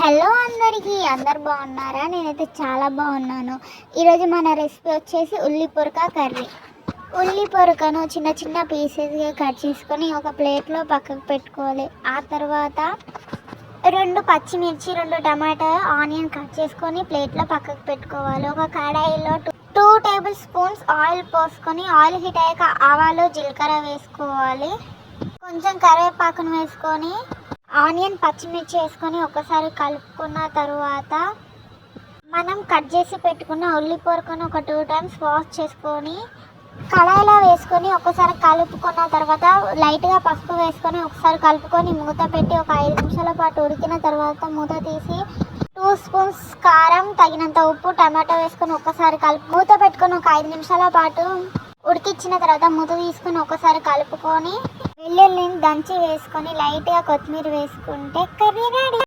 Hello అందరికీ, అందరు బాగున్నారా? నేనైతే చాలా బాగున్నాను. ఈరోజు మన రెసిపీ వచ్చేసి ఉల్లి పొరక కర్రీ. ఉల్లి పొరకను చిన్న చిన్న పీసెస్గా కట్ చేసుకొని ఒక ప్లేట్లో పక్కకు పెట్టుకోవాలి. ఆ తర్వాత 2 పచ్చిమిర్చి, 2 టమాటా, ఆనియన్ కట్ చేసుకొని ప్లేట్లో పక్కకు పెట్టుకోవాలి. ఒక కడాయిలో 2 టేబుల్ స్పూన్స్ ఆయిల్ పోసుకొని ఆయిల్ హీట్ అయ్యాక ఆవాలు, జీలకర్ర వేసుకోవాలి. కొంచెం కరివేపాకును వేసుకొని ఆనియన్, పచ్చిమిర్చి వేసుకొని ఒకసారి కలుపుకున్న తర్వాత మనం కట్ చేసి పెట్టుకున్న ఉల్లి పొరకను ఒక 2 టైమ్స్ వాష్ చేసుకొని కడాయిలో వేసుకొని ఒకసారి కలుపుకున్న తర్వాత లైట్గా పసుపు వేసుకొని ఒకసారి కలుపుకొని మూత పెట్టి ఒక 5 నిమిషాల పాటు ఉడికిన తర్వాత మూత తీసి 2 స్పూన్స్ కారం, తగినంత ఉప్పు, టమాటో వేసుకొని ఒకసారి మూత పెట్టుకొని ఒక 5 నిమిషాల పాటు ఉడికించిన తర్వాత మూత తీసుకొని ఒకసారి కలుపుకొని వెల్లుల్లిని దంచి వేసుకొని లైట్గా కొత్తిమీర వేసుకుంటే కర్రీ రెడీ.